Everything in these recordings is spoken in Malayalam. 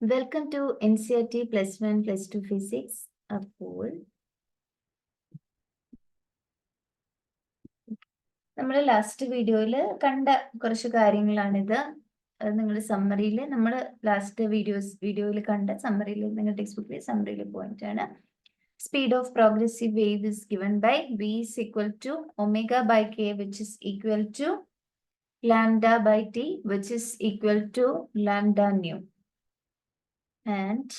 Welcome to NCERT +1 +2 Physics. അപ്പോൾ നമ്മൾ ലാസ്റ്റ് വീഡിയോയിൽ കണ്ട കുറച്ച് കാര്യങ്ങളാണിത്. അത് നിങ്ങൾ സമ്മറിയിൽ നമ്മൾ ലാസ്റ്റ് വീഡിയോയിൽ കണ്ട സമ്മറിയിൽ നിങ്ങളുടെ ടെക്സ്റ്റ് ബുക്കിലെ സമ്മറിയിൽ പോയിന്റ് ആണ്. Speed of progressive wave is given by v is equal to omega by k, which is equal to lambda by t, which is equal to lambda nu. And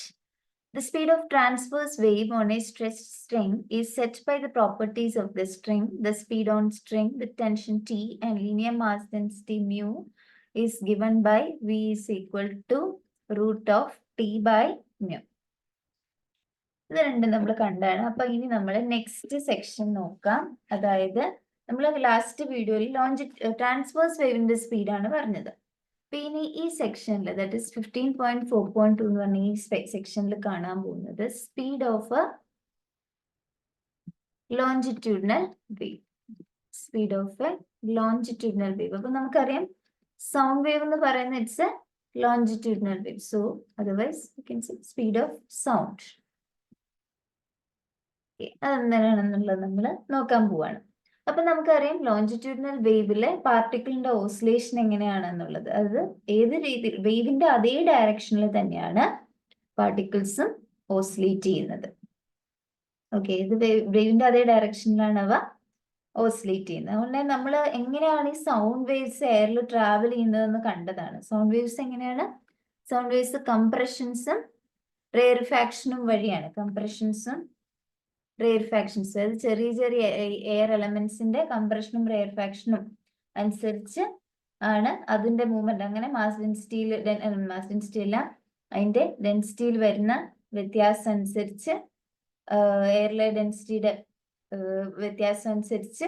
the speed of transverse wave on a stretched string is set by the properties of the string. The speed on string, the tension T, and linear mass density mu is given by V is equal to root of T by mu. ഇത് രണ്ടും നമ്മൾ കണ്ടാണ്. അപ്പൊ ഇനി നമ്മൾ നെക്സ്റ്റ് സെക്ഷൻ നോക്കാം. അതായത് നമ്മൾ ലാസ്റ്റ് വീഡിയോയിൽ ട്രാൻസ്വേഴ്സ് വേവിന്റെ സ്പീഡാണ് പറഞ്ഞത്. അപ്പൊ ഇനി ഈ സെക്ഷനിൽ ദാറ്റ് ഇസ് 15.4.2 എന്ന് പറഞ്ഞ ഈ സെക്ഷനിൽ കാണാൻ പോകുന്നത് speed of longitudinal wave. Speed of longitudinal wave. അപ്പൊ നമുക്കറിയാം സൗണ്ട് വേവ് എന്ന് പറയുന്നത് it's a longitudinal wave. So otherwise you can say speed of sound. അതെന്താണെന്നുള്ളത് നമ്മൾ നോക്കാൻ പോവാണ്. അപ്പൊ നമുക്കറിയാം ലോഞ്ചിറ്റ്യൂഡിനൽ വേവിലെ പാർട്ടിക്കിളിന്റെ ഓസിലേഷൻ എങ്ങനെയാണെന്നുള്ളത്. അത് ഏത് രീതിയിൽ വേവിന്റെ അതേ ഡയറക്ഷനിൽ തന്നെയാണ് പാർട്ടിക്കിൾസും ഓസിലേറ്റ് ചെയ്യുന്നത്. ഓക്കെ, ഇത് വേവിന്റെ അതേ ഡയറക്ഷനിലാണ് അവ ഓസിലേറ്റ് ചെയ്യുന്നത്. അതുകൊണ്ട് നമ്മൾ എങ്ങനെയാണ് ഈ സൗണ്ട് വേവ്സ് എയറിൽ ട്രാവൽ ചെയ്യുന്നതെന്ന് കണ്ടതാണ്. സൗണ്ട് വേവ്സ് എങ്ങനെയാണ്? സൗണ്ട് വേവ്സ് കംപ്രഷൻസും റേറിഫാക്ഷനും വഴിയാണ്. കംപ്രഷൻസും റേറിഫാക്ഷൻസ്, അതായത് ചെറിയ ചെറിയ എയർ എലമെന്റ്സിന്റെ കംപ്രഷനും റേറിഫാക്ഷനും അനുസരിച്ച് ആണ് അതിന്റെ മൂവ്മെന്റ്. അങ്ങനെ മാസ് ഡെൻസിറ്റി അല്ല, അതിന്റെ ഡെൻസിറ്റിയിൽ വരുന്ന വ്യത്യാസം അനുസരിച്ച്, എയറിലെ ഡെൻസിറ്റിയുടെ വ്യത്യാസം അനുസരിച്ച്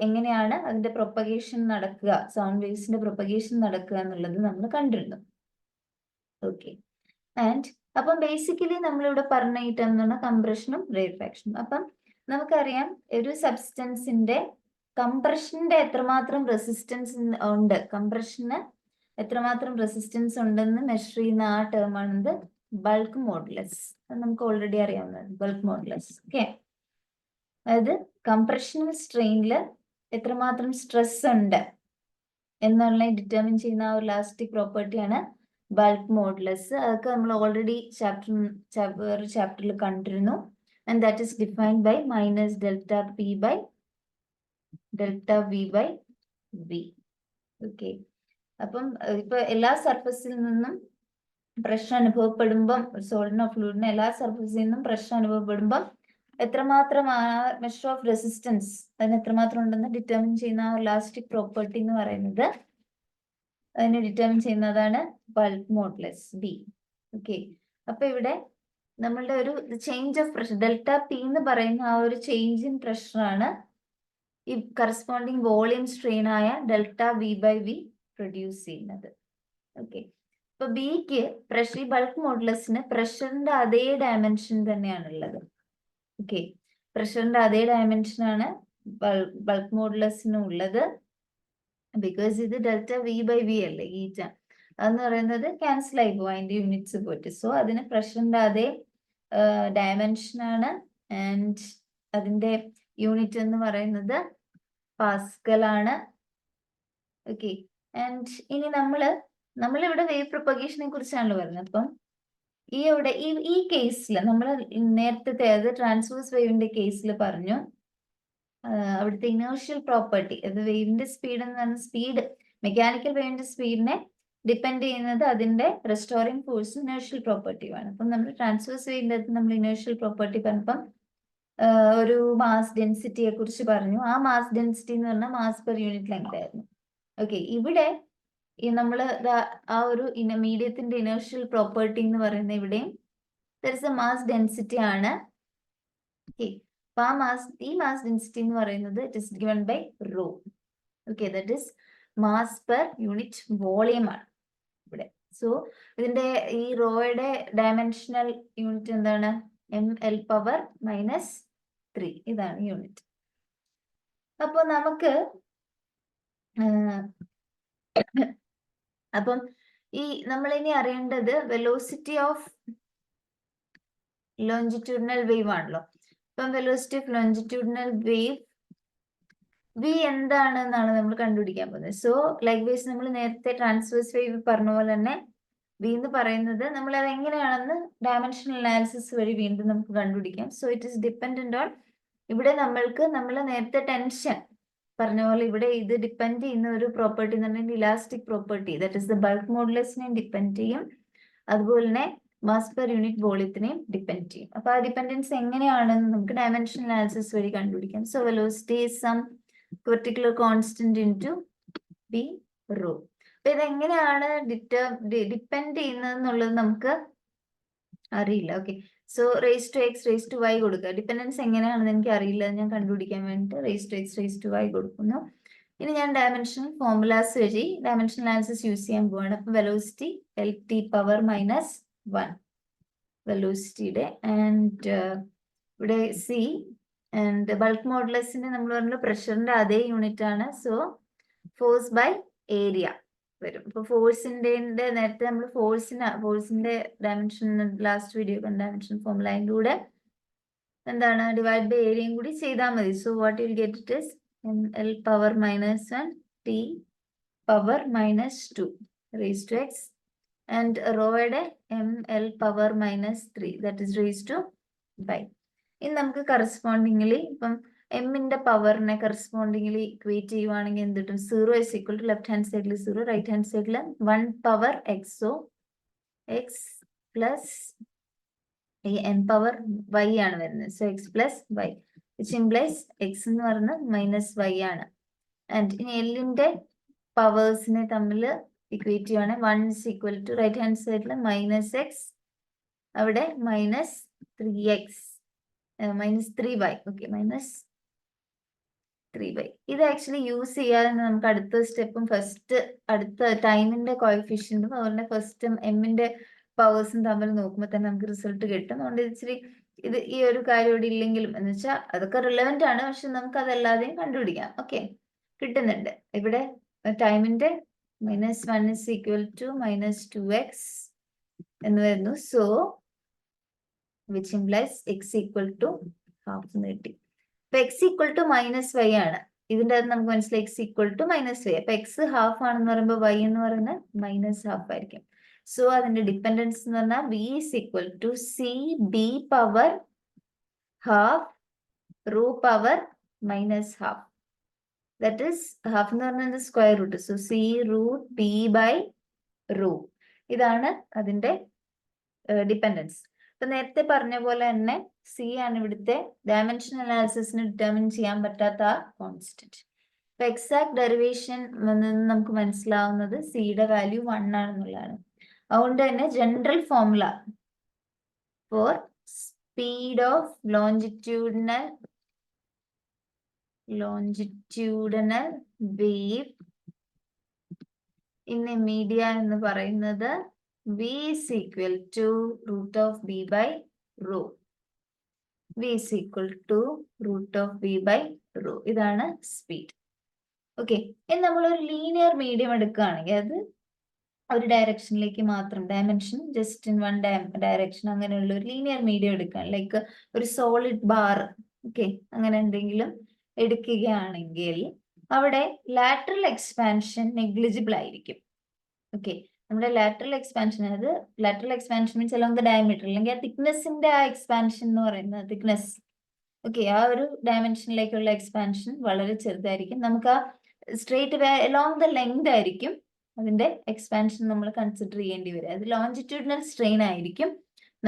എങ്ങനെയാണ് അതിന്റെ പ്രൊപ്പഗേഷൻ നടക്കുക, സൗണ്ട് വേവ്സിന്റെ പ്രൊപ്പഗേഷൻ നടക്കുക എന്നുള്ളത് നമ്മൾ കണ്ടിരുന്നു. ഓക്കെ, ആൻഡ് അപ്പം ബേസിക്കലി നമ്മളിവിടെ പറഞ്ഞ ഈ ടേം എന്ന് പറഞ്ഞാൽ കംപ്രഷനും റേറിഫാക്ഷനും. അപ്പം നമുക്കറിയാം ഒരു സബ്സ്റ്റൻസിന്റെ കംപ്രഷന്റെ എത്രമാത്രം റെസിസ്റ്റൻസ് ഉണ്ട്, കംപ്രഷന് എത്രമാത്രം റെസിസ്റ്റൻസ് ഉണ്ടെന്ന് മെഷർ ചെയ്യുന്ന ആ ടേം ആണിത് ബൾക്ക് മോഡുലസ്. അത് നമുക്ക് ഓൾറെഡി അറിയാവുന്നതാണ് ബൾക്ക് മോഡുലസ്. ഓക്കെ, അതായത് കംപ്രഷണൽ സ്ട്രെയിനിൽ എത്രമാത്രം സ്ട്രെസ് ഉണ്ട് എന്നുള്ള ഡിറ്റർമിൻ ചെയ്യുന്ന ആ ഒരു ലാസ്റ്റിക് പ്രോപ്പർട്ടിയാണ് ബൾക്ക് മോഡുലസ്. അതൊക്കെ നമ്മൾ ഓൾറെഡി ചാപ്റ്ററിൽ കണ്ടിരുന്നു. And that is defined by minus delta P by delta V by V. Okay, അപ്പം ഇപ്പൊ എല്ലാ സർഫസിൽ നിന്നും പ്രഷർ അനുഭവപ്പെടുമ്പം, സോളിഡിനോ ഫ്ലൂയിഡിനോ എല്ലാ സർഫസിൽ നിന്നും പ്രഷർ അനുഭവപ്പെടുമ്പം എത്രമാത്രം ആ മെഷർ ഓഫ് റെസിസ്റ്റൻസ് അതിന് എത്രമാത്രം ഉണ്ടെന്ന് ഡിറ്റർമിൻ ചെയ്യുന്ന ആ ലാസ്റ്റിക് പ്രോപ്പർട്ടി എന്ന് പറയുന്നത്, അതിനെ ഡിറ്റർമിൻ ചെയ്യുന്നതാണ് ബൾക്ക് മോഡുലസ് ബി. ഓക്കെ, അപ്പൊ ഇവിടെ നമ്മളുടെ ഒരു change of pressure delta p എന്ന് പറയുന്ന ആ ഒരു ചേഞ്ച് ഇൻ പ്രഷർ ആണ് ഈ കറസ്പോണ്ടിങ് വോളിയം സ്ട്രെയിൻ ആയ delta V by v produce ചെയ്യുന്നത്. ഓക്കെ, ഇപ്പൊ ബിക്ക് പ്രഷർ, ഈ ബൾക്ക് മോഡുലസിന് പ്രഷറിന്റെ അതേ ഡയമെൻഷൻ തന്നെയാണുള്ളത്. ഓക്കെ, പ്രഷറിന്റെ അതേ ഡയമെൻഷൻ ആണ് ബൾക്ക് മോഡുലസിന് ഉള്ളത്. ബിക്കോസ് ഇത് ഡെൽറ്റ വി ബൈ വി അല്ലേ, ഈറ്റ അതെന്ന് പറയുന്നത് ക്യാൻസൽ ആയി പോകും അതിന്റെ യൂണിറ്റ്സ് പോയിട്ട്. സോ അതിന് പ്രഷറിന്റെ അതേ ഡയമെൻഷൻ ആണ്. ആൻഡ് അതിന്റെ യൂണിറ്റ് എന്ന് പറയുന്നത് പാസ്കൽ ആണ്. ഓക്കെ, ആൻഡ് ഇനി നമ്മളിവിടെ വേവ് പ്രൊപ്പഗേഷനെ കുറിച്ചാണല്ലോ പറയുന്നത്. അപ്പം ഈ കേസിൽ നമ്മൾ നേരത്തെ അത് ട്രാൻസ്വേഴ്സ് വേവിന്റെ കേസിൽ പറഞ്ഞു, അവിടുത്തെ ഇനേർഷ്യൽ പ്രോപ്പർട്ടി, അത് വേവിന്റെ സ്പീഡ് എന്ന് പറഞ്ഞ സ്പീഡ്, മെക്കാനിക്കൽ വേവിന്റെ സ്പീഡിനെ ഡിപ്പെൻഡ് ചെയ്യുന്നത് അതിന്റെ റെസ്റ്റോറിംഗ് ഫോഴ്സും ഇനേർഷ്യൽ പ്രോപ്പർട്ടിയുമാണ്. അപ്പം നമ്മൾ ട്രാൻസ്വേഴ്സ് വേവിന്റെ അടുത്ത് നമ്മൾ ഇനേർഷ്യൽ പ്രോപ്പർട്ടി പറഞ്ഞപ്പം ഒരു മാസ് ഡെൻസിറ്റിയെ കുറിച്ച് പറഞ്ഞു. ആ മാസ് ഡെൻസിറ്റി എന്ന് പറഞ്ഞാൽ മാസ് പെർ യൂണിറ്റ് ലെങ്ത് ആയിരുന്നു. ഓക്കെ, ഇവിടെ ഈ നമ്മൾ ആ ഒരു മീഡിയത്തിന്റെ ഇനേർഷ്യൽ പ്രോപ്പർട്ടി എന്ന് പറയുന്ന ഇവിടെയും there is a mass density ആണ്. ഓക്കെ, അപ്പൊ ഈ മാസ് ഡെൻസിറ്റി എന്ന് പറയുന്നത് it is given by rho. Okay, that is mass per unit volume ആണ് ഇവിടെ. സോ ഇതിന്റെ ഈ റോയുടെ ഡയമെൻഷണൽ യൂണിറ്റ് എന്താണ്? ml⁻⁻3 ഇതാണ് യൂണിറ്റ്. അപ്പൊ നമുക്ക് അപ്പം ഈ നമ്മൾ ഇനി അറിയേണ്ടത് വെലോസിറ്റി ഓഫ് ലോഞ്ചിറ്റ്യൂഡിനൽ വേവ് ആണല്ലോ. ഇപ്പം velocity of longitudinal wave v എന്താണെന്നാണ് നമ്മൾ കണ്ടുപിടിക്കാൻ പോകുന്നത്. സോ ലൈക്ക് വൈസ് നമ്മൾ നേരത്തെ ട്രാൻസ്വേഴ്സ് വേവ് പറഞ്ഞ പോലെ തന്നെ വി എന്ന് പറയുന്നത് നമ്മൾ അത് എങ്ങനെയാണെന്ന് ഡയമെൻഷണൽ അനാലിസിസ് വഴി വീണ്ടും നമുക്ക് കണ്ടുപിടിക്കാം. So it is dependent on, ഇവിടെ നമ്മൾ നേരത്തെ ടെൻഷൻ പറഞ്ഞ പോലെ ഇവിടെ ഇത് ഡിപ്പെൻഡ് ചെയ്യുന്ന ഒരു പ്രോപ്പർട്ടി എന്ന് പറഞ്ഞാൽ elastic property, that is the bulk മോഡുലസിനെയും ഡിപ്പെൻഡ് ചെയ്യും, അതുപോലെ തന്നെ മാസ് പെർ യൂണിറ്റ് വോളിയത്തിനെയും ഡിപ്പെൻഡ് ചെയ്യും. അപ്പൊ ആ ഡിപ്പെൻഡൻസ് എങ്ങനെയാണെന്ന് നമുക്ക് ഡയമെൻഷണൽ അനാലിസിസ് വഴി കണ്ടുപിടിക്കാം. So velocity is some particular constant into b rho. അപ്പൊ ഇതെങ്ങനെയാണ് ഡിപ്പെൻഡ് ചെയ്യുന്നതെന്നുള്ളത് നമുക്ക് അറിയില്ല. Okay, so raise to X raise to Y കൊടുക്കുക. ഡിപ്പെൻഡൻസ് എങ്ങനെയാണെന്ന് എനിക്ക് അറിയില്ല, ഞാൻ കണ്ടുപിടിക്കാൻ വേണ്ടിയിട്ട് raise to X raise to Y കൊടുക്കുന്നു. ഇനി ഞാൻ ഡയമെൻഷണൽ ഫോർമുലാസ് വഴി ഡയമെൻഷണൽ അനാലിസിസ് യൂസ് ചെയ്യാൻ പോവാണ്. അപ്പൊ velocity L T power minus 1 വെലോസിറ്റിയുടെ, ആൻഡ് ഇവിടെ സി ആൻഡ് ബൾക്ക് മോഡുലസിന്റെ നമ്മൾ പറഞ്ഞ പ്രഷറിന്റെ അതേ യൂണിറ്റ് ആണ്. സോ ഫോഴ്സ് ബൈ ഏരിയ വരും. ഇപ്പൊ ഫോഴ്സിന്റെ നേരത്തെ നമ്മൾ ഫോഴ്സിന്റെ ഡയമെൻഷൻ ലാസ്റ്റ് വീഡിയോ കണ്ട ഡയമെൻഷൻ ഫോർമുല അതിൻ്റെ കൂടെ എന്താണ് ഡിവൈഡ് ബൈ ഏരിയയും കൂടി ചെയ്താൽ മതി. So what you get it is L power minus 1 T power minus 2 raise to X, and റോയുടെ M L power minus 3 that is raise to 5. ഇനി നമുക്ക് കറസ്പോണ്ടിംഗ്ലി ഇപ്പം എമ്മിന്റെ പവറിനെ കറസ്പോണ്ടിംഗ്ലി ഇക്വേറ്റ് ചെയ്യുവാണെങ്കിൽ എന്ത് കിട്ടും? 0 is equal to left hand സൈഡിൽ 0, റൈറ്റ് ഹാൻഡ് സൈഡിൽ 1 power x. So x plus n power y ആണ് വരുന്നത്. So x plus y which implies x എന്ന് പറയുന്നത് മൈനസ് വൈ ആണ്. ആൻഡ് ഇനി എല്ലിന്റെ പവേഴ്സിനെ തമ്മിൽ ഇക്വേറ്റ് ചെയ്യുവാണെങ്കിൽ 1 is equal to right hand സൈഡിൽ മൈനസ് എക്സ്, അവിടെ minus 3x minus 3y. Okay, minus 3y. ഇത് ആക്ച്വലി യൂസ് ചെയ്യാതെ നമുക്ക് അടുത്ത സ്റ്റെപ്പും അടുത്ത ടൈമിന്റെ കോഎഫിഷ്യന്റും അതുപോലെ ഫസ്റ്റ് എമ്മിന്റെ പവേഴ്സും തമ്മിൽ നോക്കുമ്പോൾ തന്നെ നമുക്ക് റിസൾട്ട് കിട്ടും. അതുകൊണ്ട് ഇച്ചിരി ഈ ഒരു കാര്യം ഇവിടെ ഇല്ലെങ്കിലും എന്ന് വെച്ചാൽ അതൊക്കെ റിലവന്റ് ആണ്, പക്ഷെ നമുക്ക് അതല്ലാതെയും കണ്ടുപിടിക്കാം. ഓക്കെ, കിട്ടുന്നുണ്ട്. ഇവിടെ ടൈമിന്റെ -1 is equal to minus 2x എന്ന് വരുന്നു. So which implies x equal to half എന്ന് കിട്ടി. അപ്പൊ x equal to minus y ആണ്. ഇതിന്റെ അത് നമുക്ക് മനസ്സിലായി x equal to minus y. അപ്പൊ x ഹാഫ് ആണെന്ന് പറയുമ്പോൾ y എന്ന് പറയുന്നത് മൈനസ് ഹാഫ് ആയിരിക്കും. സോ അതിന്റെ ഡിപ്പെൻഡൻസ് എന്ന് പറഞ്ഞാൽ v is equal to c b power half rho power minus half. That is half എന്ന് പറഞ്ഞാൽ square root. So c root b by rho. ഇതാണ് അതിന്റെ ഡിപ്പെൻഡൻസ്. ഇപ്പൊ നേരത്തെ പറഞ്ഞ പോലെ തന്നെ സി ആണ് ഇവിടുത്തെ ഡയമെൻഷണൽ അനാലിസിസിന് ഡിറ്റർമിൻ ചെയ്യാൻ പറ്റാത്ത കോൺസ്റ്റന്റ്. ഇപ്പൊ എക്സാക്ട് ഡെറിവേഷൻ നമുക്ക് മനസ്സിലാവുന്നത് സിയുടെ വാല്യൂ 1 ആണെന്നുള്ളതാണ്. അതുകൊണ്ട് തന്നെ general formula for speed of longitudinal wave in a media എന്ന് പറയുന്നത് v is equal to root of b by rho. v is equal to root of b by rho. ഇതാണ് സ്പീഡ്. ഓക്കെ, ഇനി നമ്മളൊരു ലീനിയർ മീഡിയം എടുക്കുകയാണെങ്കിൽ അത് ഒരു ഡയറക്ഷനിലേക്ക് മാത്രം, dimension just in one direction അങ്ങനെയുള്ള ഒരു ലീനിയർ മീഡിയം എടുക്കുകയാണ്, ലൈക്ക് ഒരു സോളിഡ് ബാർ. ഓക്കെ, അങ്ങനെ എന്തെങ്കിലും എടുക്കുകയാണെങ്കിൽ അവിടെ ലാറ്ററൽ എക്സ്പാൻഷൻ നെഗ്ലിജിബിൾ ആയിരിക്കും. ഓക്കെ, നമ്മുടെ ലാറ്ററൽ എക്സ്പാൻഷൻ, അതായത് lateral expansion means along the diameter, അല്ലെങ്കിൽ ആ തിക്നെസിന്റെ ആ എക്സ്പാൻഷൻ എന്ന് പറയുന്നത് തിക്നെസ്. ഓക്കെ, ആ ഒരു ഡയമെൻഷനിലേക്കുള്ള എക്സ്പാൻഷൻ വളരെ ചെറുതായിരിക്കും. നമുക്ക് ആ സ്ട്രേറ്റ് അലോങ് ദ ലെങ്ത് ആയിരിക്കും അതിന്റെ എക്സ്പാൻഷൻ നമ്മൾ കൺസിഡർ ചെയ്യേണ്ടി വരും. അത് ലോഞ്ചിറ്റ്യൂഡിനൽ സ്ട്രെയിൻ ആയിരിക്കും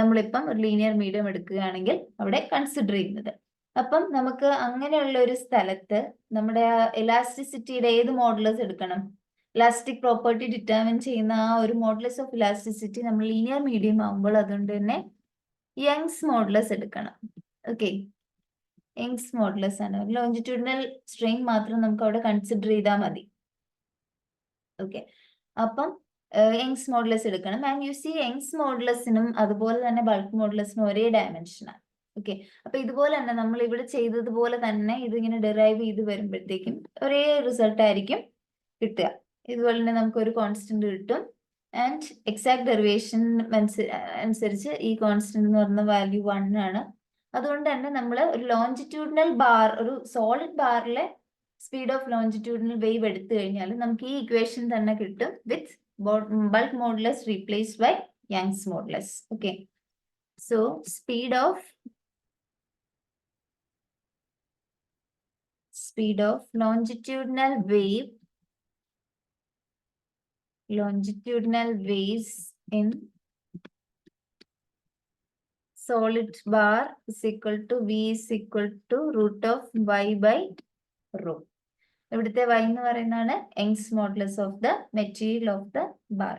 നമ്മളിപ്പം ഒരു ലീനിയർ മീഡിയം എടുക്കുകയാണെങ്കിൽ അവിടെ കൺസിഡർ ചെയ്യുന്നത്. അപ്പം നമുക്ക് അങ്ങനെയുള്ള ഒരു സ്ഥലത്ത് നമ്മുടെ എലാസ്റ്റിസിറ്റിയുടെ ഏത് മോഡുലസ് എടുക്കണം? ഇലാസ്റ്റിക് പ്രോപ്പർട്ടി ഡിറ്റർമിൻ ചെയ്യുന്ന ആ ഒരു മോഡുലസ് ഓഫ് ഇലാസ്റ്റിസിറ്റി നമ്മൾ ലീനിയർ മീഡിയം ആകുമ്പോൾ അതുകൊണ്ട് തന്നെ യങ്സ് മോഡുലസ് എടുക്കണം. ഓക്കെ, യങ്സ് മോഡുലസ് ആണ്. ലോഞ്ചിറ്റ്യൂഡിനൽ സ്ട്രെയിൻ മാത്രം നമുക്ക് അവിടെ കൺസിഡർ ചെയ്താൽ മതി. ഓക്കെ, അപ്പം യങ്സ് മോഡുലസ് എടുക്കണം. ആൻഡ് യു സി യങ്സ് മോഡുലസിനും അതുപോലെ തന്നെ ബൾക്ക് മോഡുലസിനും ഒരേ ഡയമെൻഷനാണ്. ഓക്കെ, അപ്പൊ ഇതുപോലെ തന്നെ നമ്മൾ ഇവിടെ ചെയ്തതുപോലെ തന്നെ ഇതിങ്ങനെ ഡെറൈവ് ചെയ്ത് വരുമ്പോഴത്തേക്കും ഒരേ റിസൾട്ട് ആയിരിക്കും കിട്ടുക. ഇതുപോലെ തന്നെ നമുക്ക് ഒരു കോൺസ്റ്റന്റ് കിട്ടും. ആൻഡ് എക്സാക്ട് ഡെറിവേഷൻ അനുസരിച്ച് ഈ കോൺസ്റ്റന്റ് എന്ന് പറയുന്ന വാല്യൂ 1 ആണ്. അതുകൊണ്ട് തന്നെ നമ്മൾ ഒരു ലോഞ്ചിറ്റ്യൂഡിനൽ ബാർ, ഒരു സോളിഡ് ബാറിലെ സ്പീഡ് ഓഫ് ലോഞ്ചിറ്റ്യൂഡിനൽ വേവ് എടുത്തു കഴിഞ്ഞാൽ നമുക്ക് ഈ ഇക്വേഷൻ തന്നെ കിട്ടും with bulk modulus replaced by Young's modulus. Okay, so speed of longitudinal waves in solid bar is equal to v is equal to root of y by rho. ഇവിടുത്തെ y എന്ന് പറയുന്നതാണ് Young's modulus of the material of the bar.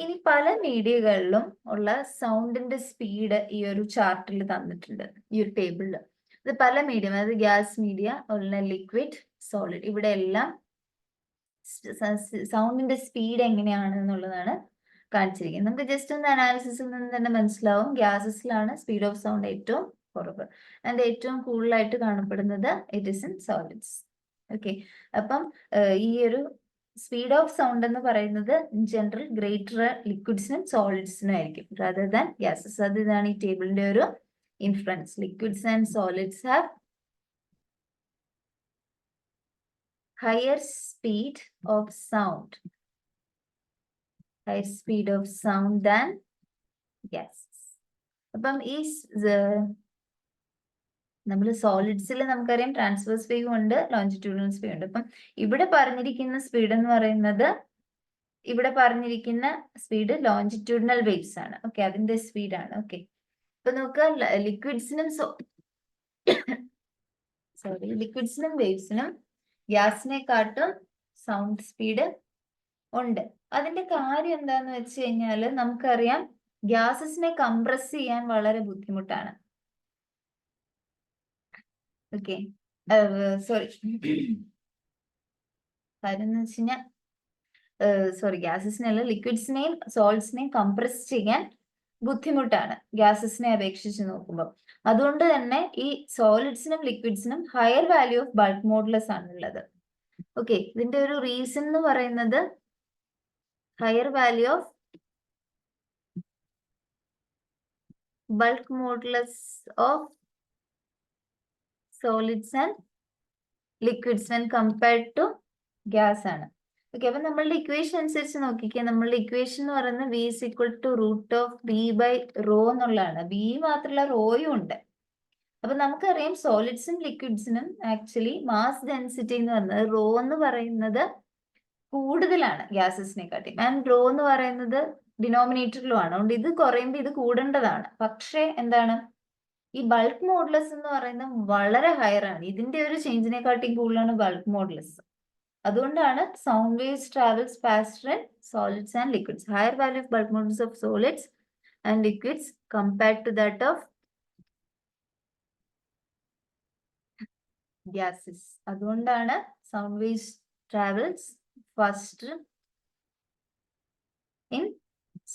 ഇനി പല മീഡിയകളിലും ഉള്ള സൗണ്ടിന്റെ സ്പീഡ് ഈ ഒരു ചാർട്ടിൽ തന്നിട്ടുണ്ട്, ഈ ഒരു ടേബിളിൽ. ഇത് പല മീഡിയം, അതായത് ഗ്യാസ് മീഡിയ, ലിക്വിഡ്, സോളിഡ്, ഇവിടെ എല്ലാം സൗണ്ടിന്റെ സ്പീഡ് എങ്ങനെയാണ് എന്നുള്ളതാണ് കാണിച്ചിരിക്കുന്നത്. നമുക്ക് ജസ്റ്റ് ഒന്ന് അനാലിസിസിൽ നിന്ന് തന്നെ മനസ്സിലാവും, ഗ്യാസസിലാണ് സ്പീഡ് ഓഫ് സൗണ്ട് ഏറ്റവും കുറവ് ആൻഡ് ഏറ്റവും കൂടുതലായിട്ട് കാണപ്പെടുന്നത് it is in solids. Okay, അപ്പം ഈ ഒരു സ്പീഡ് ഓഫ് സൗണ്ട് എന്ന് പറയുന്നത് ജനറൽ ഗ്രേറ്റർ ലിക്വിഡ്സിനും സോളിഡ്സിനും ആയിരിക്കും rather than ഗ്യാസസ്. അത് ഇതാണ് ഈ ടേബിളിന്റെ ഒരു influence. Liquids and solids have higher speed of sound than gases. അപ്പം ഈ നമ്മൾ സോളിഡ്സിൽ നമുക്കറിയാം ട്രാൻസ്വേഴ്സ് വേവ് ഉണ്ട്, ലോഞ്ചിറ്റ്യൂഡിനൽ സ്പീഡ് ഉണ്ട്. അപ്പം ഇവിടെ പറഞ്ഞിരിക്കുന്ന സ്പീഡ് എന്ന് പറയുന്നത്, ഇവിടെ പറഞ്ഞിരിക്കുന്ന സ്പീഡ് ലോഞ്ചിറ്റ്യൂഡിനൽ വേവ്സ് ആണ്. ഓക്കെ, അതിന്റെ സ്പീഡാണ്. ഓക്കെ, ഇപ്പൊ നോക്കുക, ലിക്വിഡ്സിനും വേവ്സിനും ഗ്യാസിനെക്കാട്ടും സൗണ്ട് സ്പീഡ് ഉണ്ട്. അതിന്റെ കാര്യം എന്താന്ന് വെച്ച് കഴിഞ്ഞാല് നമുക്കറിയാം ഗ്യാസസിനെ കംപ്രസ് ചെയ്യാൻ വളരെ ബുദ്ധിമുട്ടാണ്. ഓക്കെ, സോറി, കാര്യം എന്ന് വെച്ച് കഴിഞ്ഞാൽ ഗ്യാസസിനല്ല, ലിക്വിഡ്സിനെയും സോൾട്സിനെയും കംപ്രസ് ചെയ്യാൻ ബുദ്ധിമുട്ടാണ് ഗ്യാസസിനെ അപേക്ഷിച്ച് നോക്കുമ്പോൾ. അതുകൊണ്ട് തന്നെ ഈ സോളിഡ്സിനും ലിക്വിഡ്സിനും higher value of bulk modulus ആണുള്ളത്. ഓക്കെ, ഇതിന്റെ ഒരു റീസൺ എന്ന് പറയുന്നത് higher value of bulk modulus of solids and liquids when compared to gas ആണ്. ഓക്കെ, അപ്പൊ നമ്മളുടെ ഇക്വേഷൻ അനുസരിച്ച് നോക്കിക്കുക. നമ്മളുടെ ഇക്വേഷൻ എന്ന് പറയുന്നത് v is equal to root of v by rho എന്നുള്ളതാണ്. v മാത്രമല്ല റോയും ഉണ്ട്. അപ്പൊ നമുക്കറിയാം സോളിഡ്സിനും ലിക്വിഡ്സിനും ആക്ച്വലി മാസ് ഡെൻസിറ്റി എന്ന് പറയുന്നത് റോ എന്ന് പറയുന്നത് കൂടുതലാണ് ഗ്യാസസിനെക്കാട്ടി, ആൻഡ് റോ എന്ന് പറയുന്നത് ഡിനോമിനേറ്ററിലും ആണ്. അതുകൊണ്ട് ഇത് കുറയുമ്പോൾ ഇത് കൂടേണ്ടതാണ്. പക്ഷേ എന്താണ്, ഈ ബൾക്ക് മോഡുലസ് എന്ന് പറയുന്നത് വളരെ ഹയർ ആണ്. ഇതിന്റെ ഒരു ചേഞ്ചിനെക്കാട്ടിയും കൂടുതലാണ് ബൾക്ക് മോഡുലസ്. അതുകൊണ്ടാണ് sound waves travels faster in solids and liquids. Higher value of bulk modulus of solids and liquids compared to that of gases. അതുകൊണ്ടാണ് sound waves travels faster in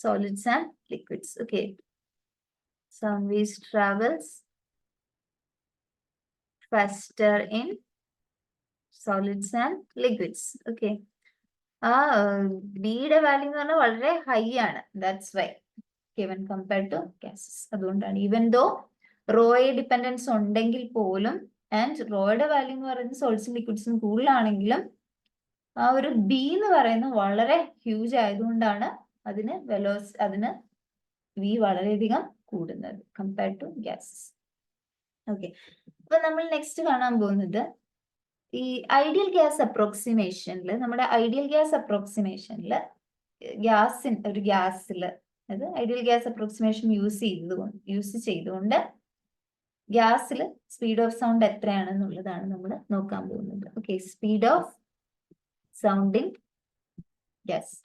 solids and liquids. Okay, sound waves travels faster in solids and liquids. Okay, ബിയുടെ വാല്യൂ എന്ന് പറഞ്ഞാൽ വളരെ ഹൈ ആണ്. That's why when compared to gases. അതുകൊണ്ടാണ് ഈവൻ ദോ റോയെ ഡിപ്പെൻഡൻസ് ഉണ്ടെങ്കിൽ പോലും, ആൻഡ് റോയുടെ വാല്യൂ എന്ന് പറയുന്നത് സോൾട്സും ലിക്വിഡ്സും കൂടുതലാണെങ്കിലും ആ ഒരു ബി എന്ന് പറയുന്നത് വളരെ ഹ്യൂജ് ആയതുകൊണ്ടാണ് അതിന് വി വളരെയധികം കൂടുന്നത് കമ്പയർഡ് ടു ഗ്യാസസ്. ഓക്കെ, അപ്പൊ നമ്മൾ നെക്സ്റ്റ് കാണാൻ പോകുന്നത് ഈ ഐഡിയൽ ഗ്യാസ് അപ്രോക്സിമേഷനിൽ, നമ്മുടെ ഐഡിയൽ ഗ്യാസ് അപ്രോക്സിമേഷനിൽ ഒരു ഗ്യാസിൽ, അതായത് ഐഡിയൽ ഗ്യാസ് അപ്രോക്സിമേഷൻ യൂസ് ചെയ്തുകൊണ്ട് ഗ്യാസിൽ സ്പീഡ് ഓഫ് സൗണ്ട് എത്രയാണെന്നുള്ളതാണ് നമ്മൾ നോക്കാൻ പോകുന്നത്. Okay, speed of sound in gas.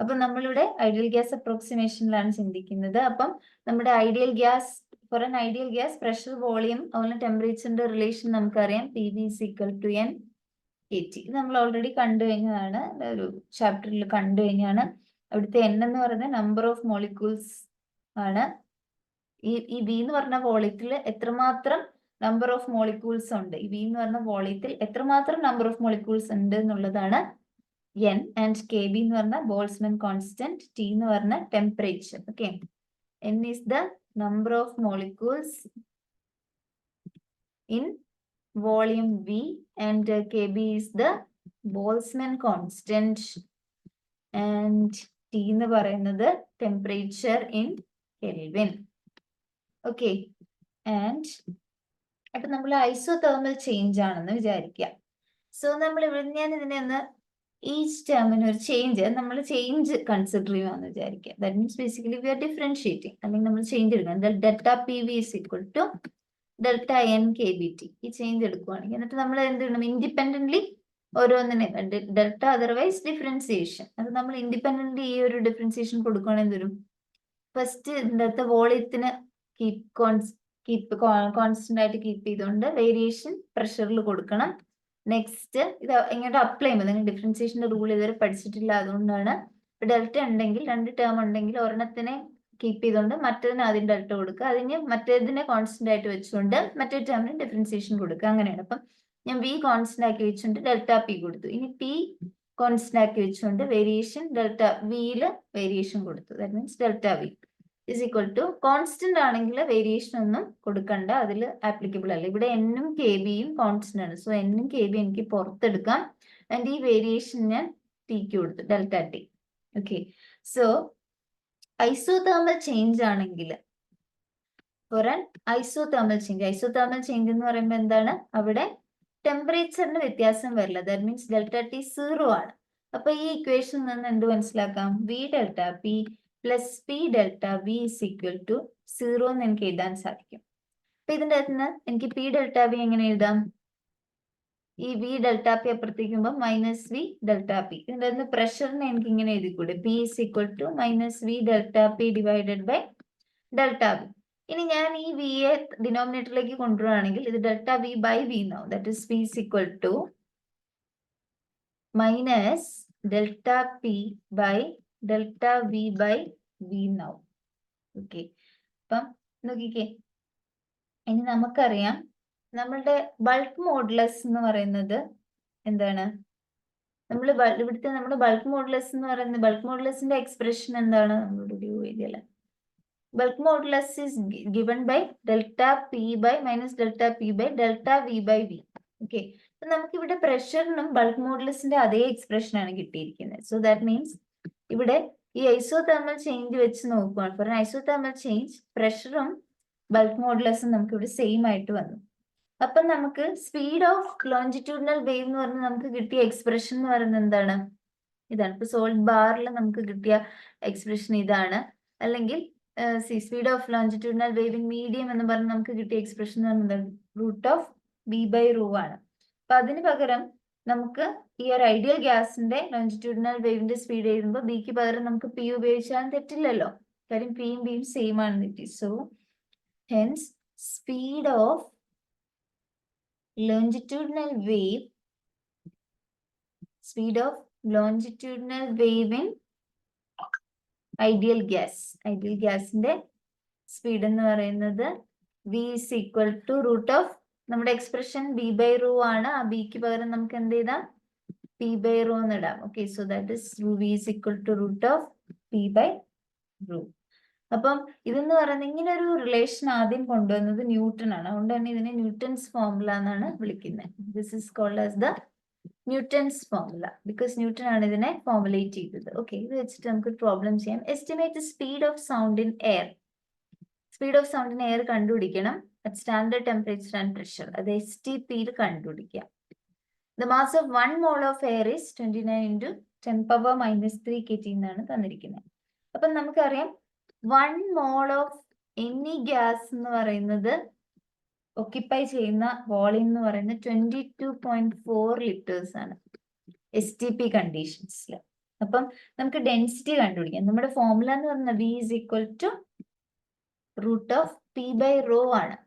അപ്പൊ നമ്മളിവിടെ ഐഡിയൽ ഗ്യാസ് അപ്രോക്സിമേഷനിലാണ് ചിന്തിക്കുന്നത്. അപ്പം നമ്മുടെ ideal gas, for an ideal gas pressure, volume, അതുപോലെ ടെമ്പറേച്ചറിന്റെ റിലേഷൻ നമുക്കറിയാം. PV is equal to NkT. ഇത് നമ്മൾ ഓൾറെഡി കണ്ടു കഴിഞ്ഞതാണ്, ഒരു ചാപ്റ്ററിൽ കണ്ടു കഴിഞ്ഞാണ്. അവിടുത്തെ N എന്ന് പറയുന്നത് നമ്പർ ഓഫ് മോളിക്യൂൾസ് ആണ്. ഈ V എന്ന് പറഞ്ഞ വോളിയത്തിൽ എത്രമാത്രം നമ്പർ ഓഫ് മോളിക്യൂൾസ് ഉണ്ട്, ഈ V എന്ന് പറഞ്ഞ വോളിയത്തിൽ എത്രമാത്രം നമ്പർ ഓഫ് മോളിക്യൂൾസ് ഉണ്ട് എന്നുള്ളതാണ് N and KB എന്ന് പറഞ്ഞ ബോൾസ്മാൻ കോൺസ്റ്റന്റ്, T എന്ന് പറഞ്ഞ temperature. Okay, N is the number of molecules in volume V and KB is the Boltzmann constant and T എന്ന് പറയുന്നത് temperature in Kelvin. Okay, and അപ്പൊ നമ്മൾ ഐസോതെർമൽ ചേഞ്ച് ആണെന്ന് വിചാരിക്കുക. സോ നമ്മൾ ഞാൻ ഇതിനെ ഒന്ന് ഈച്ച് ടേമിന് ഒരു ചേഞ്ച്, നമ്മൾ ചേഞ്ച് കൺസിഡർ ചെയ്യുവാന്ന് വിചാരിക്കുക. That means basically we are differentiating, അല്ലെങ്കിൽ നമ്മൾ ചേഞ്ച് എടുക്കണം. Delta p v is equal to delta n k b t. ഈ ചേഞ്ച് എടുക്കുവാണെങ്കിൽ എന്നിട്ട് നമ്മൾ എന്ത് ചെയ്യണം, ഇൻഡിപെൻഡന്റ്ലി ഓരോന്നിനെ ഡെൽറ്റ അതർവൈസ് ഡിഫറൻസിയേഷൻ, അത് നമ്മൾ ഇൻഡിപെൻഡന്റ്ലി ഈ ഒരു ഡിഫറൻസിയേഷൻ കൊടുക്കുകയാണെങ്കിൽ എന്ത് വരും, ഫസ്റ്റ് ഇതിൻ്റെ വോളിയത്തിന് കീപ്പ് കോൺസ്റ്റന്റ് ആയിട്ട് കീപ്പ് ചെയ്തുകൊണ്ട് വേരിയേഷൻ പ്രഷറിൽ കൊടുക്കണം. നെക്സ്റ്റ് ഇത് ഇങ്ങോട്ട് അപ്ലൈ ചെയ്യുമ്പോൾ, നിങ്ങൾ ഡിഫറൻസിയേഷന്റെ റൂൾ ഇതുവരെ പഠിച്ചിട്ടില്ല, അതുകൊണ്ടാണ്. ഡെൽറ്റ ഉണ്ടെങ്കിൽ, രണ്ട് ടേം ഉണ്ടെങ്കിൽ ഒരെണ്ണത്തിനെ കീപ്പ് ചെയ്തുകൊണ്ട് മറ്റേതിന് ആദ്യം ഡെൽറ്റ കൊടുക്കുക, അതിന് മറ്റേതിനെ കോൺസ്റ്റന്റ് ആയിട്ട് വെച്ചുകൊണ്ട് മറ്റേ ടേമിന് ഡിഫറൻസിയേഷൻ കൊടുക്കുക, അങ്ങനെയാണ്. അപ്പം ഞാൻ വി കോൺസ്റ്റന്റ് ആക്കി വെച്ചുകൊണ്ട് ഡെൽറ്റ പി കൊടുത്തു. ഇനി പി കോൺസ്റ്റന്റ് ആക്കി വെച്ചുകൊണ്ട് വേരിയേഷൻ ഡെൽറ്റ വിയിൽ വേരിയേഷൻ കൊടുത്തു. That means delta V is equal to constant ആണെങ്കിൽ വേരിയേഷൻ ഒന്നും കൊടുക്കണ്ട, അതിൽ ആപ്ലിക്കബിൾ അല്ല. ഇവിടെ എന്നും കെ ബിയും കോൺസ്റ്റന്റ് ആണ്. സോ എന്നും കെ ബി എനിക്ക് പുറത്തെടുക്കാം. ആൻഡ് ഈ വേരിയേഷൻ ഞാൻ ടിക്ക് കൊടുത്തു, delta T. Okay, so isothermal change ആണെങ്കിൽ ഫോർ ആൻ ഐസോതെർമൽ ചേഞ്ച് എന്ന് പറയുമ്പോൾ എന്താണ്, അവിടെ ടെമ്പറേച്ചറിന് വ്യത്യാസം വരില്ല. ദാറ്റ് മീൻസ് ഡെൽറ്റ ടി 0 ആണ്. അപ്പൊ ഈ ഇക്വേഷനിൽ നിന്ന് എന്ത് മനസ്സിലാക്കാം, v delta p plus p delta V is equal to 0 എന്ന് എനിക്ക് എഴുതാൻ സാധിക്കും. അപ്പൊ ഇതിന്റെ അകത്ത് നിന്ന് എനിക്ക് പി ഡെൽറ്റ വി എങ്ങനെ എഴുതാം, ഈ വി ഡെൽറ്റ പി അപ്പുറത്തേക്കുമ്പോൾ മൈനസ് വി ഡെൽറ്റ പി. ഇതിന്റെ അകത്ത് പ്രഷറിനെ എനിക്ക് ഇങ്ങനെ എഴുതിക്കൂടെ, P is equal to minus V delta P divided by delta V. ഇനി ഞാൻ ഈ വിയെ ഡിനോമിനേറ്ററിലേക്ക് കൊണ്ടുവരികയാണെങ്കിൽ ഇത് ഡെൽറ്റ വി ബൈ വി എന്നാവും. That is P is equal to minus delta P by delta V by V എന്നാവും. ഓക്കെ, അപ്പം നോക്കിക്കേ, ഇനി നമുക്കറിയാം നമ്മളുടെ ബൾക്ക് മോഡുലസ് എന്ന് പറയുന്നത് എന്താണ്, നമ്മൾ ഇവിടുത്തെ നമ്മുടെ ബൾക്ക് മോഡുലസ് എന്ന് പറയുന്നത്, ബൾക്ക് മോഡുലസിന്റെ എക്സ്പ്രഷൻ എന്താണ്, നമ്മളുടെ എഴുതിയല്ല, bulk modulus is given by delta P by minus delta P by delta V by V. Okay, അപ്പൊ നമുക്ക് ഇവിടെ പ്രഷറിനും ബൾക്ക് മോഡുലസിന്റെ അതേ എക്സ്പ്രഷൻ ആണ് കിട്ടിയിരിക്കുന്നത്. സോ ദാറ്റ് മീൻസ് ഇവിടെ ഈ ഐസോതെർമൽ ചേഞ്ച് വെച്ച് നോക്കുകയാണ്. ഫോർ ഐസോതെർമൽ ചേഞ്ച് പ്രഷറും ബൾക്ക് മോഡുലസും നമുക്ക് ഇവിടെ സെയിം ആയിട്ട് വന്നു. അപ്പൊ നമുക്ക് സ്പീഡ് ഓഫ് ലോഞ്ചിറ്റ്യൂഡിനൽ വേവ് എന്ന് പറഞ്ഞാൽ നമുക്ക് കിട്ടിയ എക്സ്പ്രഷൻ എന്ന് പറയുന്നത് എന്താണ്, ഇതാണ്. ഇപ്പൊ സോൾട്ട് ബാറിൽ നമുക്ക് കിട്ടിയ എക്സ്പ്രഷൻ ഇതാണ്. അല്ലെങ്കിൽ speed of longitudinal wave in medium എന്ന് പറഞ്ഞ് നമുക്ക് കിട്ടിയ എക്സ്പ്രഷൻ എന്ന് പറയുന്നത് root of B by rho ആണ്. അപ്പൊ അതിന് പകരം നമുക്ക് ഈ ഒരു ഐഡിയൽ ഗ്യാസിന്റെ ലോഞ്ചിറ്റ്യൂഡിനൽ വേവിന്റെ സ്പീഡ് എഴുതുമ്പോൾ ബിക്ക് പകരം നമുക്ക് പി ഉപയോഗിച്ചാലും തെറ്റില്ലല്ലോ, കാര്യം പിയും ബിയും സെയിം ആണ് തെറ്റി. So hence speed of longitudinal wave in ideal ഗ്യാസിന്റെ സ്പീഡ് എന്ന് പറയുന്നത് v is equal to root of നമ്മുടെ എക്സ്പ്രഷൻ ബി ബൈ റൂ ആണ്. ആ ബിക്ക് പകരം നമുക്ക് എന്ത് ചെയ്താം, പി ബൈ റൂ എന്ന് ഇടാം. Okay, so that is v is equal to root of p by room. അപ്പം ഇതെന്ന് പറയുന്നത് ഇങ്ങനെ ഒരു റിലേഷൻ ആദ്യം കൊണ്ടുവന്നത് ന്യൂട്ടൺ ആണ്. അതുകൊണ്ട് തന്നെ ഇതിനെ ന്യൂട്ടൺസ് ഫോർമുല എന്നാണ് വിളിക്കുന്നത്. This is called as the Newton's formula because Newton ആണ് ഇതിനെ ഫോർമുലേറ്റ് ചെയ്തത്. ഓക്കെ, ഇത് വെച്ചിട്ട് നമുക്ക് പ്രോബ്ലം ചെയ്യാം. Estimate speed of sound in air. Speed of sound in air കണ്ടുപിടിക്കണം at standard temperature and pressure. അത് STPയിൽ കണ്ടുപിടിക്കാം. The mass of 1 mole of air is 29 × 10⁻³ kg എന്നാണ് തന്നിരിക്കുന്നത്. അപ്പം നമുക്കറിയാം 1 mole ഓഫ് എനി ഗ്യാസ് എന്ന് പറയുന്നത് ഒക്യുപ്പൈ ചെയ്യുന്ന വോളിയം എന്ന് പറയുന്നത് 22.4 liters ആണ് STP കണ്ടീഷൻസിൽ. അപ്പം നമുക്ക് ഡെൻസിറ്റി കണ്ടുപിടിക്കാം. നമ്മുടെ ഫോർമുല എന്ന് പറയുന്നത് V is equal to root of P by rho ആണ്.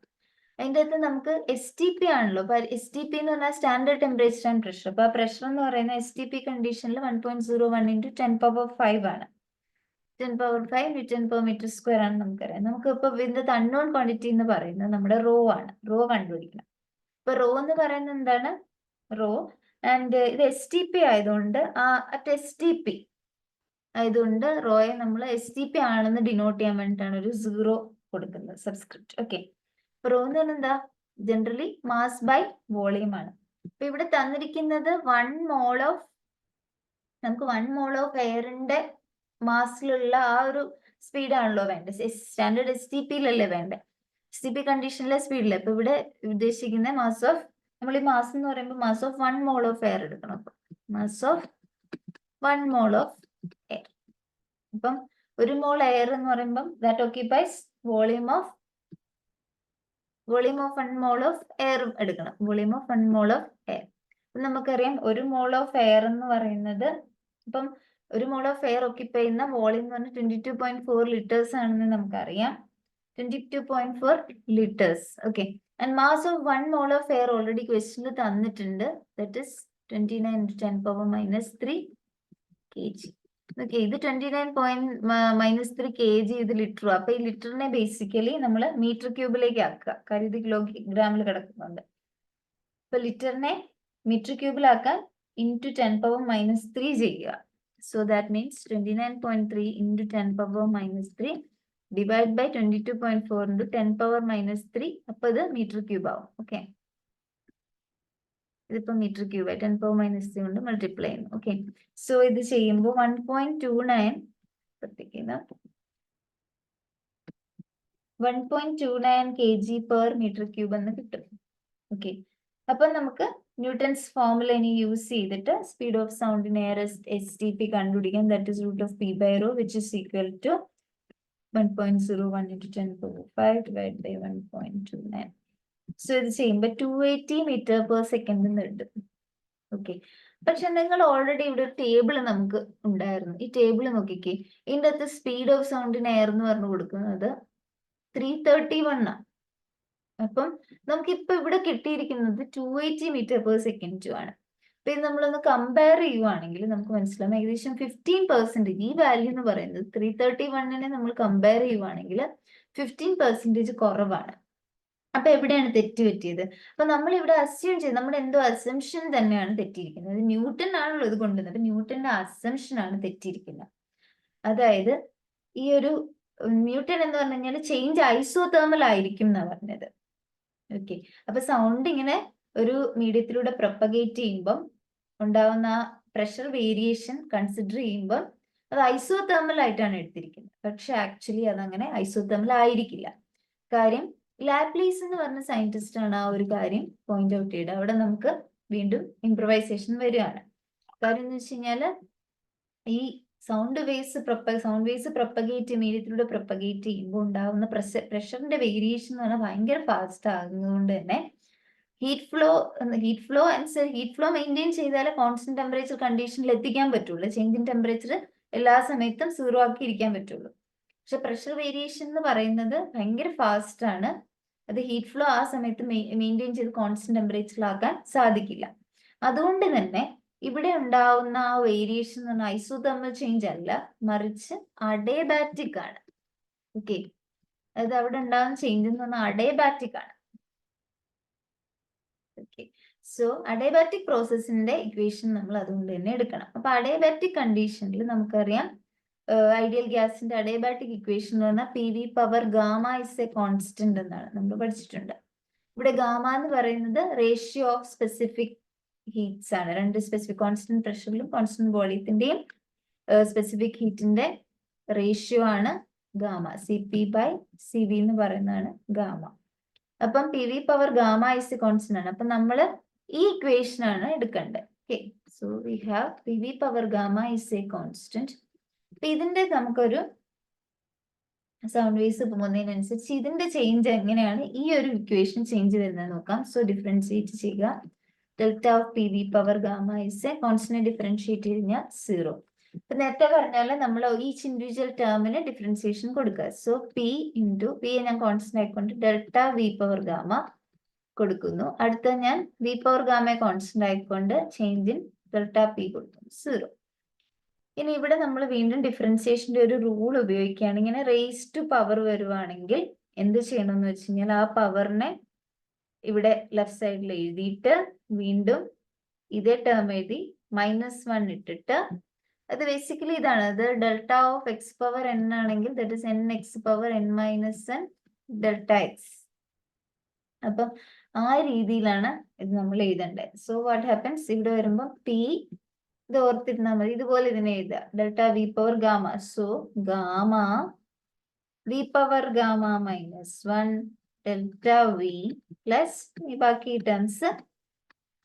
അതിൻ്റെ അകത്ത് നമുക്ക് STP ആണല്ലോ. അപ്പൊ STP എന്ന് പറഞ്ഞാൽ സ്റ്റാൻഡേർഡ് ടെമ്പറേച്ചർ ആൻഡ് പ്രഷർ. അപ്പൊ ആ പ്രഷർ എന്ന് പറയുന്നത് STP കണ്ടീഷനിൽ 1.01 × 10⁵ ആണ്. 10⁵ Nm/m² ആണ് നമുക്കറിയാം. നമുക്ക് ഇപ്പൊ ഇതിന്റെ അൺനോൺ ക്വാണ്ടിറ്റി എന്ന് പറയുന്നത് നമ്മുടെ റോ ആണ്. റോ കണ്ടുപിടിക്കണം. ഇപ്പൊ റോ എന്ന് പറയുന്നത് എന്താണ്, റോ ആൻഡ് ഇത് STP ആയതുകൊണ്ട് അറ്റ് STP ആയതുകൊണ്ട് റോയെ നമ്മൾ STP ആണെന്ന് ഡിനോട്ട് ചെയ്യാൻ വേണ്ടിയിട്ടാണ് ഒരു 0 കൊടുക്കുന്നത്, സബ്സ്ക്രിപ്റ്റ്. ഓക്കെ, റോ എന്ന് പറഞ്ഞാൽ എന്താ? ജനറലി മാസ് ബൈ വോളിയം ആണ്. അപ്പൊ ഇവിടെ തന്നിരിക്കുന്നത് 1 മോൾ ഓഫ്, നമുക്ക് 1 മോൾ ഓഫ് എയറിന്റെ മാസിലുള്ള ആ ഒരു സ്പീഡാണല്ലോ വേണ്ടത്. സ്റ്റാൻഡേർഡ് STPയിലല്ലേ വേണ്ടത്, STP കണ്ടീഷനിലെ സ്പീഡില്ല. അപ്പൊ ഇവിടെ ഉദ്ദേശിക്കുന്ന മാസ് ഓഫ്, നമ്മൾ ഈ മാസ് എന്ന് പറയുമ്പോൾ mass of 1 mole of air എടുക്കണം. Mass of 1 mole of air. അപ്പം 1 മോൾ എയർ എന്ന് പറയുമ്പോൾ that occupies volume of 1 mole of air എടുക്കണം. Volume of 1 mole of air. നമുക്കറിയാം 1 മോൾ ഓഫ് എയർ എന്ന് പറയുന്നത്, ഇപ്പം 1 മോൾ ഓഫ് എയർ ഓക്യുപ്പൈ ചെയ്യുന്ന വോളിയം എന്ന് പറഞ്ഞാൽ 22.4 ലിറ്റേഴ്സ് ആണെന്ന് നമുക്കറിയാം. 22.4 liters. Okay. And mass of 1 mole of air already question തന്നിട്ടുണ്ട്. That is 29 into 10 power minus 3 kg. Okay, ഇത് 29 - 3 kg ഇത് ലിറ്റർ. അപ്പൊ ഈ ലിറ്ററിനെ ബേസിക്കലി നമ്മൾ മീറ്റർ ക്യൂബിലേക്ക് ആക്കുക. കാര്യം ഇത് കിലോഗ്രാമിൽ കിടക്കുന്നുണ്ട്. അപ്പൊ ലിറ്ററിനെ മീറ്റർ ക്യൂബിലാക്കാൻ into 10 power minus 3 ചെയ്യുക. So that means 29.3 into 10 power minus 3 divide by 22.4 into 10 power minus 3. അപ്പോൾ ഇത് മീറ്റർ ക്യൂബ് ആവും. ഓക്കെ, ഇതിപ്പോ മീറ്റർ ക്യൂബ് ആയി 10 power minus 3 കൊണ്ട് മൾട്ടിപ്ലൈ ചെയ്യുന്നു. ഓക്കെ, സോ ഇത് ചെയ്യുമ്പോൾ 1.29 kg per meter cube എന്ന് കിട്ടും. ഓക്കെ, അപ്പൊ നമുക്ക് ന്യൂട്ടൺസ് ഫോർമുല ഇനി യൂസ് ചെയ്തിട്ട് speed of sound in air STP കണ്ടുപിടിക്കാം. That is √p/ρ which is equal to 1.01 into 10 power 5 divided by 1.29. So ഇത് ചെയ്യുമ്പോൾ 280 meter per second എന്ന് കിട്ടും. ഓക്കെ, പക്ഷെ നിങ്ങൾ ഓൾറെഡി ഇവിടെ ഒരു ടേബിൾ നമുക്ക് ഉണ്ടായിരുന്നു. ഈ ടേബിൾ നോക്കിക്കേ, ഇതിൻ്റെ അകത്ത് speed of sound in air എന്ന് പറഞ്ഞു കൊടുക്കുന്നത് 331 ആണ്. അപ്പം നമുക്കിപ്പോ ഇവിടെ കിട്ടിയിരിക്കുന്നത് 280 meter per second ആണ്. അപ്പൊ ഇത് നമ്മളൊന്ന് കമ്പയർ ചെയ്യുവാണെങ്കിൽ നമുക്ക് മനസ്സിലാവും ഏകദേശം 15% ഈ വാല്യൂ എന്ന് പറയുന്നത് 331നെ നമ്മൾ കമ്പയർ ചെയ്യുവാണെങ്കിൽ 15% കുറവാണ്. അപ്പൊ എവിടെയാണ് തെറ്റ് പറ്റിയത്? അപ്പൊ നമ്മൾ ഇവിടെ അസ്യൂം ചെയ്ത് നമ്മുടെ എന്തോ അസംഷൻ തന്നെയാണ് തെറ്റിയിരിക്കുന്നത്. ന്യൂട്ടൺ ആണല്ലോ ഇത് കൊണ്ടുവന്നത്. അപ്പൊ ന്യൂട്ടന്റെ അസംഷൻ ആണ് തെറ്റിയിരിക്കുന്നത്. അതായത് ഈ ഒരു ന്യൂട്ടൺ എന്ന് പറഞ്ഞു കഴിഞ്ഞാൽ ചേഞ്ച് ഐസോതേർമൽ ആയിരിക്കും എന്നാ പറഞ്ഞത്. ഓക്കെ, അപ്പൊ സൗണ്ട് ഇങ്ങനെ ഒരു മീഡിയത്തിലൂടെ പ്രൊപ്പഗേറ്റ് ചെയ്യുമ്പം ഉണ്ടാവുന്ന പ്രഷർ വേരിയേഷൻ കൺസിഡർ ചെയ്യുമ്പോൾ അത് ഐസോതേർമൽ ആയിട്ടാണ് എടുത്തിരിക്കുന്നത്. പക്ഷെ ആക്ച്വലി അതങ്ങനെ ഐസോതേർമൽ ആയിരിക്കില്ല. കാര്യം ലാപ്ലേസ് എന്ന് പറഞ്ഞ സയന്റിസ്റ്റ് ആണ് ആ ഒരു കാര്യം പോയിന്റ് ഔട്ട് ചെയ്തത്. അവിടെ നമുക്ക് വീണ്ടും ഇംപ്രവൈസേഷൻ വരികയാണ്. കാര്യം എന്ന് വെച്ച് കഴിഞ്ഞാല് ഈ സൗണ്ട് വേവ്സ് പ്രൊപ്പഗേറ്റ് മീഡിയത്തിലൂടെ പ്രൊപ്പഗേറ്റ് ചെയ്യുമ്പോൾ ഉണ്ടാകുന്ന പ്രഷറിന്റെ വേരിയേഷൻ എന്ന് പറഞ്ഞാൽ ഭയങ്കര ഫാസ്റ്റ് ആകുന്നതുകൊണ്ട് തന്നെ ഹീറ്റ് ഫ്ലോ മെയിൻറ്റെയിൻ ചെയ്താലേ കോൺസ്റ്റന്റ് ടെമ്പറേച്ചർ കണ്ടീഷനിൽ എത്തിക്കാൻ പറ്റുള്ളൂ. ചേഞ്ച് ഇൻ ടെമ്പറേച്ചർ എല്ലാ സമയത്തും 0 ആക്കി ഇരിക്കാൻ പറ്റുള്ളൂ. പക്ഷെ പ്രഷർ വേരിയേഷൻ എന്ന് പറയുന്നത് ഭയങ്കര ഫാസ്റ്റ് ആണ്. അത് ഹീറ്റ് ഫ്ലോ ആ സമയത്ത് മെയിൻറ്റെയിൻ ചെയ്ത് കോൺസ്റ്റന്റ് ടെമ്പറേച്ചറിലാക്കാൻ സാധിക്കില്ല. അതുകൊണ്ട് തന്നെ ഇവിടെ ഉണ്ടാവുന്ന ആ വേരിയേഷൻ എന്ന് പറഞ്ഞാൽ ഐസോതെർമൽ ചേഞ്ച് അല്ല, മറിച്ച് അഡേബാറ്റിക് ആണ്. ഓക്കെ, അതായത് അവിടെ ഉണ്ടാകുന്ന ചേഞ്ച് എന്ന് പറഞ്ഞാൽ അഡേബാറ്റിക് ആണ്. ഓക്കെ, സോ അഡേബാറ്റിക് പ്രോസസ്സിന്റെ ഇക്വേഷൻ നമ്മൾ അതുകൊണ്ട് തന്നെ എടുക്കണം. അപ്പൊ അഡേബാറ്റിക് കണ്ടീഷനിൽ നമുക്കറിയാം ഐഡിയൽ ഗ്യാസിന്റെ അഡേബാറ്റിക് ഇക്വേഷൻ എന്ന് പറഞ്ഞാൽ PV power gamma is a constant എന്നാണ് നമ്മൾ പഠിച്ചിട്ടുണ്ട്. ഇവിടെ ഗാമ എന്ന് പറയുന്നത് റേഷ്യോ ഓഫ് സ്പെസിഫിക് ഹീറ്റ്സ് ആണ്. രണ്ട് സ്പെസിഫിക് കോൺസ്റ്റന്റ് പ്രഷറിലും കോൺസ്റ്റന്റ് വോളിയത്തിന്റെയും സ്പെസിഫിക് ഹീറ്റിന്റെ റേഷ്യോ ആണ് ഗാമ. CP/CV എന്ന് പറയുന്നതാണ് ഗാമ. അപ്പം PV power gamma is a constant ആണ്. അപ്പൊ നമ്മൾ ഈ ഇക്വേഷൻ ആണ് എടുക്കേണ്ടത്. Okay, so we have PV power gamma is a constant. അപ്പൊ ഇതിന്റെ നമുക്കൊരു സൗണ്ട് വേവ്സ് പോകുന്നതിനനുസരിച്ച് ഇതിന്റെ ചേഞ്ച് എങ്ങനെയാണ് ഈ ഒരു ഇക്വേഷൻ ചേഞ്ച് വരുന്നത് നോക്കാം. സോ ഡിഫറൻഷിയേറ്റ് ചെയ്യുക. Delta of PV power gamma is a constant differentiate കഴിഞ്ഞാൽ 0. ഇപ്പൊ നേരത്തെ പറഞ്ഞാൽ നമ്മൾ ഈച്ച് ഇൻഡിവിജ്വൽ ടേമിന് ഡിഫറൻസിയേഷൻ കൊടുക്കുക. സോ P ഞാൻ കോൺസ്റ്റന്റ് ആയിക്കൊണ്ട് ഡെൽറ്റ V പവർ ഗാമ കൊടുക്കുന്നു. അടുത്ത ഞാൻ V പവർ ഗാമ കോൺസ്റ്റന്റ് ആയിക്കൊണ്ട് ചേഞ്ച് ഇൻ ഡെൽറ്റ P കൊടുക്കുന്നു, 0. ഇനി ഇവിടെ നമ്മൾ വീണ്ടും ഡിഫറൻസിയേഷന്റെ ഒരു റൂൾ ഉപയോഗിക്കുകയാണ്. ഇങ്ങനെ റേസ് ടു പവർ വരുവാണെങ്കിൽ എന്ത് ചെയ്യണമെന്ന് വെച്ച് കഴിഞ്ഞാൽ ആ പവറിനെ ഇവിടെ ലെഫ്റ്റ് സൈഡിൽ എഴുതിയിട്ട് വീണ്ടും ഇതേ ടേം എഴുതി -1 ഇട്ടിട്ട് അത് ബേസിക്കലി ഇതാണ്. അത് delta of X power n ആണെങ്കിൽ that is n(x)(n-n) delta X. അപ്പം ആ രീതിയിലാണ് ഇത് നമ്മൾ എഴുതേണ്ടത്. സോ വാട്ട് ഹാപ്പൻസ്, ഇവിടെ വരുമ്പോൾ പി ഇത് ഓർത്തിരുന്നാൽ മതി. ഇതുപോലെ ഇതിനെ എഴുതുക, delta v power gamma. So gamma V power gamma -1 delta v plus ഈ ബാക്കി ടേംസ്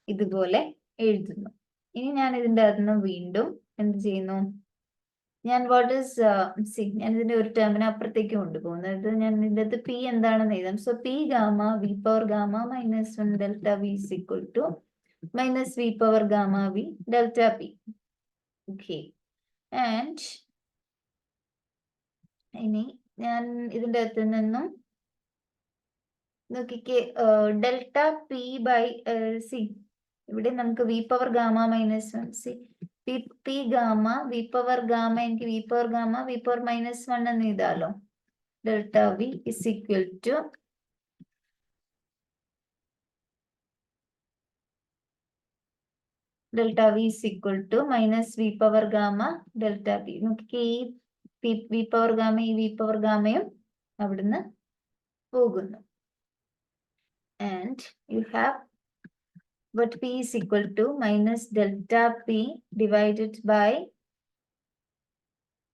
ഇതുപോലെ എഴുതുന്നു. ഇനി ഞാൻ ഇതിൻ്റെ അകത്തുനിന്ന് വീണ്ടും എന്ത് ചെയ്യുന്നു, ഞാൻ ഞാൻ ഇതിന്റെ ഒരു ടേമിനെ അപ്പുറത്തേക്ക് കൊണ്ടുപോകുന്നത്. ഞാൻ ഇതിന്റെ അകത്ത് പി എന്താണെന്ന് എഴുതാം. So p gamma V power gamma -1 delta V is equal to minus V power gamma v delta p. Okay, and ഇനി ഞാൻ ഇതിന്റെ അകത്ത് നിന്നും നോക്കിക്കേ, ഡെൽറ്റ പി ബൈ സി, ഇവിടെ നമുക്ക് V power gamma -1 C P gamma V power gamma, എനിക്ക് V power gamma V power -1 എന്ന് എഴുതാലോ. Delta V is equal to delta V is equal to minus V power gamma delta P. നോക്കിക്കേ, ഈ വി പവർ ഗാമ ഈ വി പവർ ഗാമയും അവിടുന്ന് പോകുന്നു. And you have what p is equal to minus delta p divided by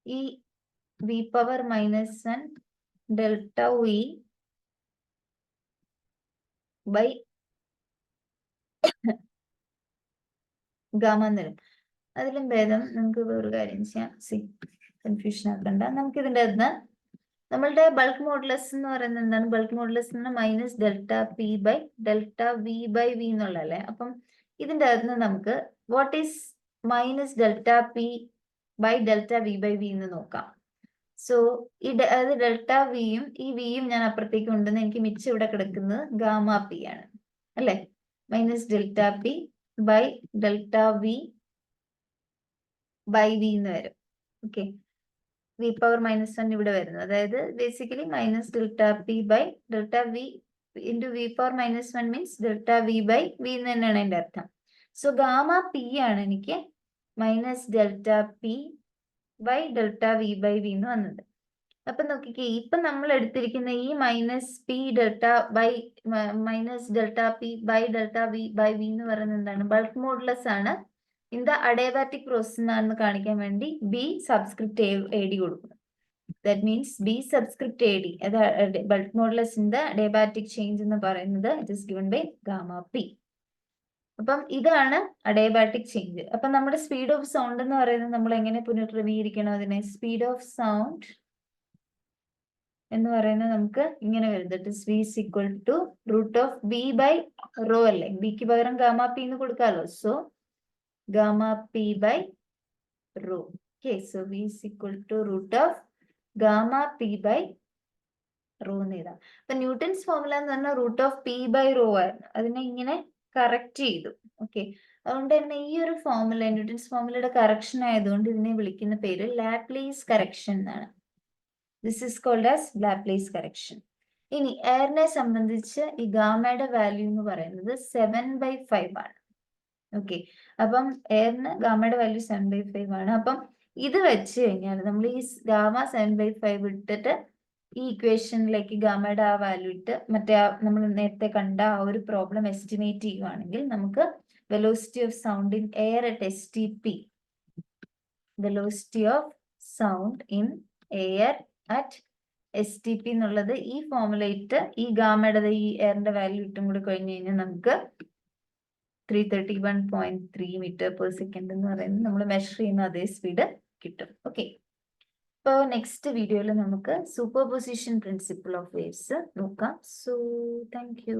e v power -1 delta v by gamma എന്ന് വരും. അതിലും ഭേദം നമുക്ക് ഒരു കാര്യം ചെയ്യാം, കൺഫ്യൂഷൻ ആക്കണ്ട. നമുക്ക് ഇതിൻ്റെ അകത്ത് നമ്മളുടെ ബൾക്ക് മോഡുലസ് എന്ന് പറയുന്നത് എന്താണ്? ബൾക്ക് മോഡുലസ് എന്ന് minus delta P by delta V by V എന്നുള്ളതല്ലേ. അപ്പം ഇതിൻ്റെ അകത്ത് നമുക്ക് what is minus delta P by delta V by V എന്ന് നോക്കാം. സോ അത് ഡെൽറ്റ വിയും ഈ വിയും ഞാൻ അപ്പുറത്തേക്ക് കൊണ്ടുവന്ന് എനിക്ക് മിച്ചം ഇവിടെ കിടക്കുന്നത് ഗാമ പി ആണ് അല്ലെ. Minus delta P by delta V by V എന്ന് വരും. ഓക്കെ, വി പവർ -1 ഇവിടെ വരുന്നത്, അതായത് basically minus delta P by delta v into v power -1 means delta V by V എന്ന് തന്നെയാണ് എൻ്റെ അർത്ഥം. സോ ഗാമ പി ആണ് എനിക്ക് minus delta P by delta V by V എന്ന് വന്നത്. അപ്പൊ നോക്കിക്കേ, ഇപ്പൊ നമ്മൾ എടുത്തിരിക്കുന്ന ഈ minus p delta by minus delta P by delta V by V എന്ന് പറയുന്നത് എന്താണ്? ബൾക്ക് മോഡുലസ് ആണ്. ഇൻ ദ അഡയബാറ്റിക് പ്രോസസ് ആണെന്ന് കാണിക്കാൻ വേണ്ടി ബി സബ്സ്ക്രിപ്റ്റ് എ ഡി കൊടുക്കുന്നു. That means B subscript A D, അത് bulk modulus in the adiabatic change എന്ന് പറയുന്നത് it is given by gamma P. അപ്പം ഇതാണ് അഡയബാറ്റിക് ചേഞ്ച്. അപ്പം നമ്മുടെ സ്പീഡ് ഓഫ് സൗണ്ട് എന്ന് പറയുന്നത് നമ്മൾ എങ്ങനെ പുനർക്രമീകരിക്കണം അതിനെ? സ്പീഡ് ഓഫ് സൗണ്ട് എന്ന് പറയുന്നത് നമുക്ക് ഇങ്ങനെ വരും, that is V is equal to root of B by rho അല്ലേ. ബിക്ക് പകരം ഗാമ പി എന്ന് കൊടുക്കാമല്ലോ. So gamma P by rho. Okay, so V is equal to root of gamma P by rho എന്ന് എഴുതാം. അപ്പൊ ന്യൂട്ടൺസ് ഫോർമുല എന്ന് പറഞ്ഞാൽ root of P by rho ആയിരുന്നു. അതിനെ ഇങ്ങനെ കറക്റ്റ് ചെയ്തു. ഓക്കെ, അതുകൊണ്ട് തന്നെ ഈ ഒരു ഫോർമുല ന്യൂട്ടൺസ് ഫോർമുലയുടെ കറക്ഷൻ ആയതുകൊണ്ട് ഇതിനെ വിളിക്കുന്ന പേര് ലാപ്ലേസ് കറക്ഷൻ എന്നാണ്. This is called as Laplace correction. ഇനി എയറിനെ സംബന്ധിച്ച് ഈ ഗാമയുടെ വാല്യൂ എന്ന് പറയുന്നത് 7/5 ആണ്. ഓക്കെ, അപ്പം എയറിന് ഗാമയുടെ വാല്യൂ 7/5 ആണ്. അപ്പം ഇത് വെച്ച് കഴിഞ്ഞാൽ നമ്മൾ ഈ ഗാമ 7/5 ഇട്ടിട്ട് ഈ ഇക്വേഷനിലേക്ക് ഗാമയുടെ ആ വാല്യൂ ഇട്ട് മറ്റേ നമ്മൾ നേരത്തെ കണ്ട ആ ഒരു പ്രോബ്ലം എസ്റ്റിമേറ്റ് ചെയ്യുകയാണെങ്കിൽ നമുക്ക് velocity of sound in air at STP, velocity of sound in air at STP എന്നുള്ളത് ഈ ഫോർമുല ഇട്ട് ഈ ഗാമയുടെ ഈ എയറിന്റെ വാല്യൂ ഇട്ടും കൂടി കഴിഞ്ഞ് കഴിഞ്ഞാൽ നമുക്ക് 331.3 മീറ്റർ പെർ സെക്കൻഡ് എന്ന് പറയുന്നത് നമ്മൾ മെഷർ ചെയ്യുന്ന അതേ സ്പീഡ് കിട്ടും. ഓക്കെ, അപ്പോൾ നെക്സ്റ്റ് വീഡിയോയിൽ നമുക്ക് സൂപ്പർപൊസിഷൻ പ്രിൻസിപ്പിൾ ഓഫ് വേവ്സ് നോക്കാം. So thank you.